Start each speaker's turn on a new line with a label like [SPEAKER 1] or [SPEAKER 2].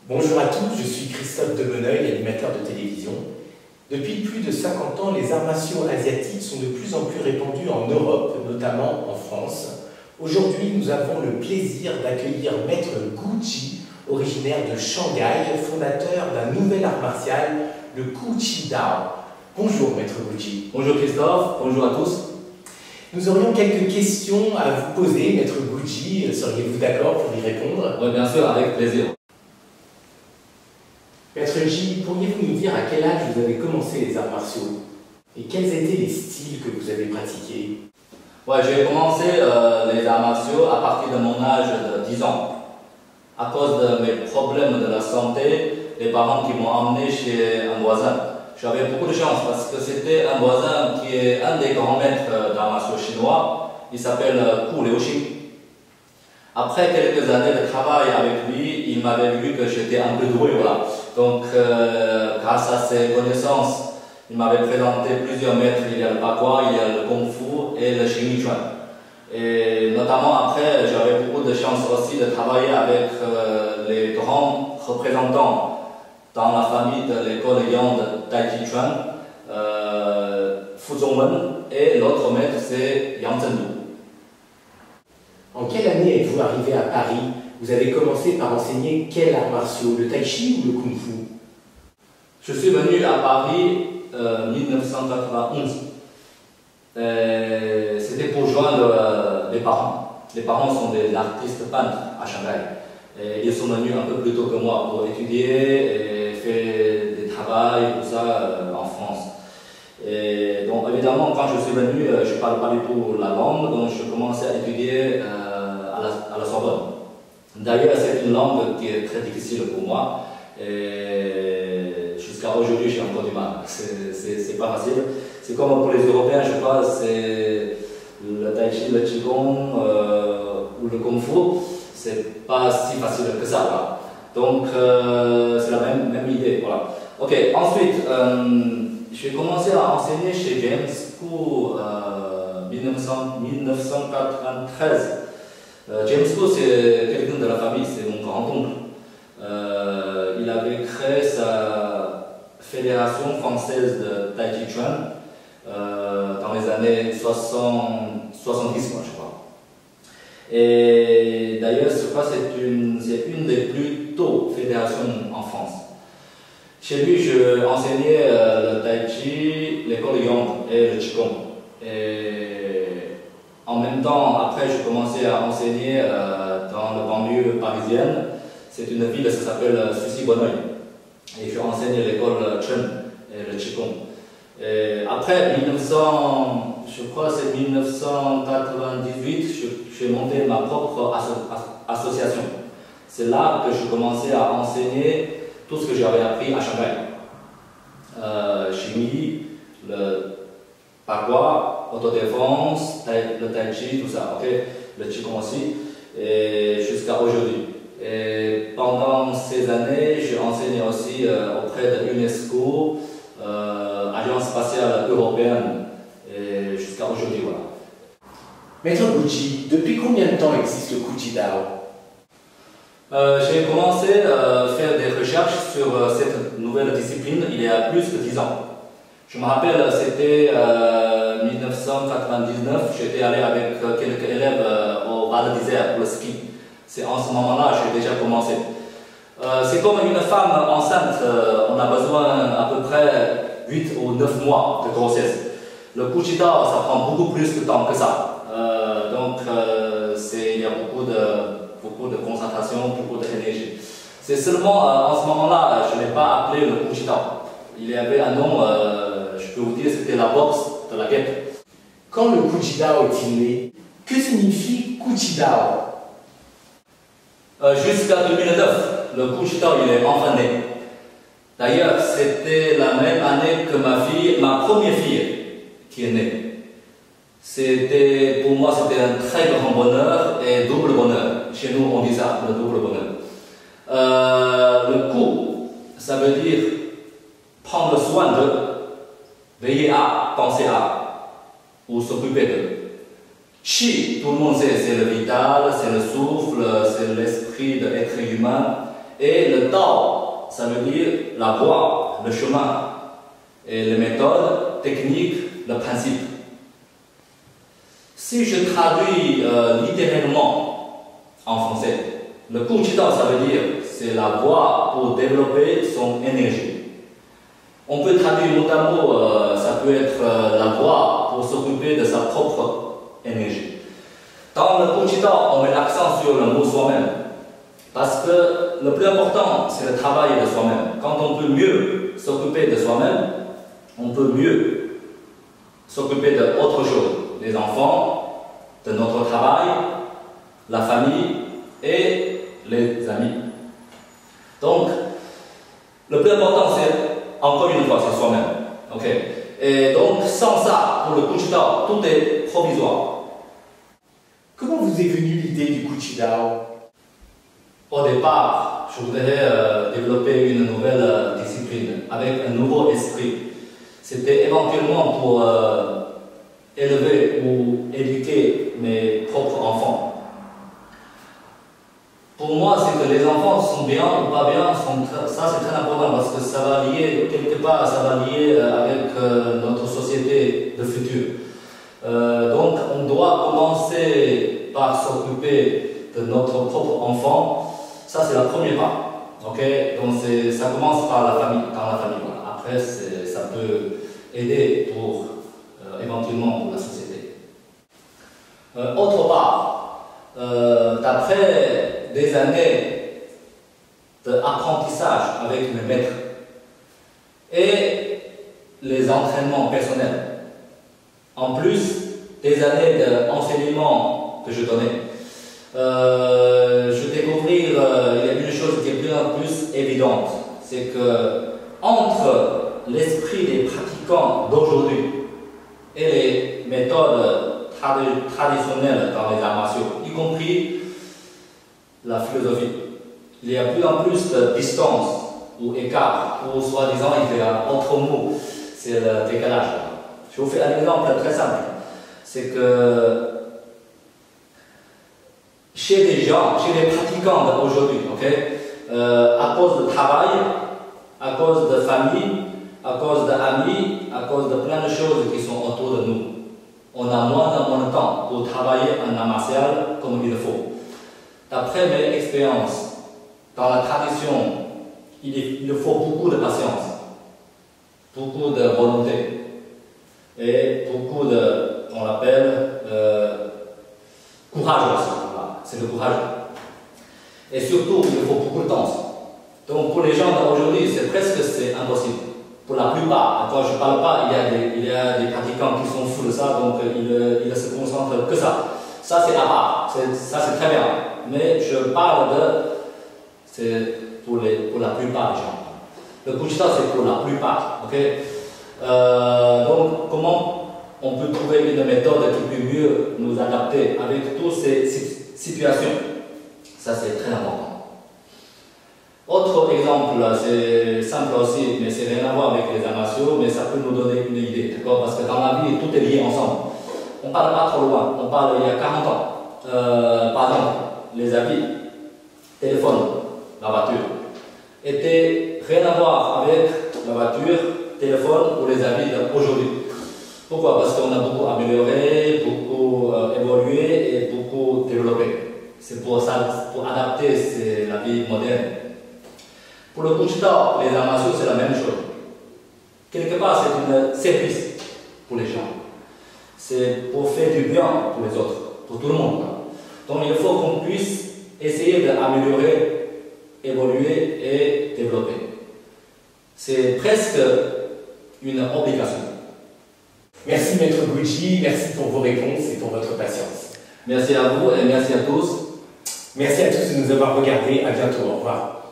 [SPEAKER 1] Bonjour à tous, je suis Christophe Demeneuil, animateur de télévision. Depuis plus de 50 ans, les arts martiaux asiatiques sont de plus en plus répandus en Europe, notamment en France. Aujourd'hui, nous avons le plaisir d'accueillir Maître Gu Ji, originaire de Shanghai, fondateur d'un nouvel art martial, le Gu Chi Dao. Bonjour Maître Gu Ji.
[SPEAKER 2] Bonjour Christophe, bonjour à tous.
[SPEAKER 1] Nous aurions quelques questions à vous poser, Maître Gu Ji. Seriez-vous d'accord pour y répondre?
[SPEAKER 2] Oui, bien sûr, avec plaisir.
[SPEAKER 1] Maître Ji, pourriez-vous nous dire à quel âge vous avez commencé les arts martiaux? Et quels étaient les styles que vous avez pratiqués?
[SPEAKER 2] Ouais, j'ai commencé les arts martiaux à partir de mon âge de 10 ans. À cause de mes problèmes de la santé, les parents qui m'ont emmené chez un voisin. J'avais beaucoup de chance parce que c'était un voisin qui est un des grands maîtres d'arts martiaux chinois. Il s'appelle Gu Liuxing. Après quelques années de travail avec lui, il m'avait vu que j'étais un peu doué, voilà. Donc, grâce à ses connaissances, il m'avait présenté plusieurs maîtres. Il y a le Bagua, il y a le Kung Fu et le Xing Yi Chuan. Et notamment après, j'avais beaucoup de chance aussi de travailler avec les grands représentants dans la famille de l'école Yang de Tai Chi Chuan, Fu Zhongwen, et l'autre maître c'est Yang Zhendu.
[SPEAKER 1] En quelle année êtes-vous arrivé à Paris? Vous avez commencé par enseigner quel art martiaux, le tai chi ou le kung fu?
[SPEAKER 2] Je suis venu à Paris 1991. C'était pour joindre les parents. Les parents sont des artistes peintres à Shanghai. Et ils sont venus un peu plus tôt que moi pour étudier et faire des travaux et tout ça en France. Et donc évidemment, quand je suis venu, je ne parle pas du tout la langue, donc je commençais à étudier à la Sorbonne. D'ailleurs, c'est une langue qui est très difficile pour moi. Et jusqu'à aujourd'hui, j'ai encore du mal. C'est pas facile. C'est comme pour les Européens, je crois, c'est le tai chi, le qigong ou le kung fu. C'est pas si facile que ça. Voilà. Donc, c'est la même idée. Voilà. Ok, ensuite, j'ai commencé à enseigner chez James Gu en 1993. James Gu, c'est quelqu'un de la famille, c'est mon grand-oncle. Il avait créé sa fédération française de Tai Chi Chuan dans les années 70, je crois. Et d'ailleurs, je crois que c'est une des plus tôt fédérations en France. Chez lui, je enseignais le Tai Chi, l'école Yang et le Qigong. Et en même temps, après, je commençais à enseigner dans la banlieue parisienne. C'est une ville, ça s'appelle Sucy-Bonneuil. Et je enseigne l'école Chen et le Qigong. Et après, je crois que c'est 1998, j'ai monté ma propre association. C'est là que je commençais à enseigner tout ce que j'avais appris à Shanghai. Chimie, le Bagua, autodéfense, le Tai Chi, tout ça, ok, le Qigong aussi, et jusqu'à aujourd'hui. Et pendant ces années, j'ai enseigné aussi auprès de l'UNESCO, Agence spatiale européenne, et jusqu'à aujourd'hui, voilà.
[SPEAKER 1] Maître Gu Ji, depuis combien de temps existe le Gu Chi Dao?
[SPEAKER 2] J'ai commencé à faire des recherches sur cette nouvelle discipline il y a plus de 10 ans. Je me rappelle, c'était 1999, j'étais allé avec quelques élèves au Val d'Isère pour le ski. C'est en ce moment-là que j'ai déjà commencé. C'est comme une femme enceinte, on a besoin à peu près 8 ou 9 mois de grossesse. Le Gu Chi Dao, ça prend beaucoup plus de temps que ça. Donc il y a beaucoup de concentration, beaucoup d'énergie. C'est seulement en ce moment-là, je n'ai pas appelé le Gu Chi Dao. Il y avait un nom, je peux vous dire, c'était la boxe de la guêpe.
[SPEAKER 1] Quand le Gu Chi Dao est-il né? Que signifie Gu Chi Dao?
[SPEAKER 2] Jusqu'à 2009, le Gu Chi Dao il est enfin né. D'ailleurs, c'était la même année que ma première fille qui est née. Pour moi, c'était un très grand bonheur et double bonheur. Chez nous, on dit ça, le double bonheur. Le Gu, ça veut dire prendre soin de, veiller à, penser à, ou s'occuper de. Chi, tout le monde sait, c'est le vital, c'est le souffle, c'est l'esprit de l'être humain. Et le Tao, ça veut dire la voie, le chemin. Et les méthodes, techniques, le principe. Si je traduis littéralement en français, le Kuchidao, ça veut dire c'est la voie pour développer son énergie. On peut traduire mot à mot, ça peut être la voie pour s'occuper de sa propre énergie. Dans le Kuchidao, on met l'accent sur le mot soi-même. Parce que le plus important, c'est le travail de soi-même. Quand on peut mieux s'occuper de soi-même, on peut mieux s'occuper d'autre chose. Les enfants, de notre travail, la famille et les amis. Donc, le plus important, c'est, encore une fois, c'est soi-même. Okay. Et donc, sans ça, pour le Kuchidao, tout est provisoire.
[SPEAKER 1] Comment vous est venue l'idée du Kuchidao?
[SPEAKER 2] Au départ, je voudrais développer une nouvelle discipline avec un nouveau esprit. C'était éventuellement pour élever ou éduquer mes propres enfants. Pour moi, c'est que les enfants sont bien ou pas bien, ça c'est très important parce que ça va lier, quelque part, ça va lier avec notre société de futur. Donc, on doit commencer par s'occuper de notre propre enfant. Ça, c'est la première part. Okay? Donc, ça commence par la famille, dans la famille. Voilà. Après, ça peut aider pour, éventuellement pour la société. Autre part, d'après des années d'apprentissage avec mes maîtres et les entraînements personnels, en plus des années d'enseignement que je donnais, je découvrir, il y a une chose qui est bien plus évidente, c'est que entre l'esprit des pratiquants d'aujourd'hui et les méthodes traditionnelles dans les arts martiaux, y compris la philosophie, il y a plus en plus de distance ou écart, ou soi-disant il y a un autre mot, c'est le décalage. Je vous fais un exemple très simple, c'est que chez les gens, chez les pratiquants d'aujourd'hui, à cause de travail, à cause de famille, à cause d'amis, à cause de plein de choses qui sont autour de nous, on a moins de temps pour travailler en art martial comme il le faut. D'après mes expériences, dans la tradition, il faut beaucoup de patience, beaucoup de volonté et beaucoup de, on l'appelle, courage aussi. Voilà. C'est le courage. Et surtout, il faut beaucoup de temps. Donc pour les gens d'aujourd'hui, c'est impossible. Pour la plupart, quand je ne parle pas, il y a des pratiquants qui sont fous de ça, donc ils ne se concentrent que ça. Ça c'est à part, ça c'est très bien. Mais je parle c'est pour la plupart des gens. Le Kuchidao c'est pour la plupart. Donc comment on peut trouver une méthode qui peut mieux nous adapter avec toutes ces situations? Ça c'est très important. Autre exemple, c'est simple aussi, mais c'est rien à voir avec les arts martiaux, mais ça peut nous donner une idée, d'accord? Parce que dans la vie, tout est lié ensemble. On ne parle pas trop loin, on parle il y a 40 ans. Par exemple, les habits, téléphone, la voiture, étaient rien à voir avec la voiture, téléphone ou les habits d'aujourd'hui. Pourquoi? Parce qu'on a beaucoup amélioré, beaucoup évolué et beaucoup développé. C'est pour ça, pour adapter la vie moderne. Pour le Kuchidao, les arts martiaux, c'est la même chose. Quelque part, c'est un service pour les gens. C'est pour faire du bien pour les autres, pour tout le monde. Donc il faut qu'on puisse essayer d'améliorer, évoluer et développer. C'est presque une obligation.
[SPEAKER 1] Merci Maître Guji, merci pour vos réponses et pour votre patience.
[SPEAKER 2] Merci à vous et merci à tous.
[SPEAKER 1] Merci à tous de nous avoir regardés. À bientôt. Au revoir.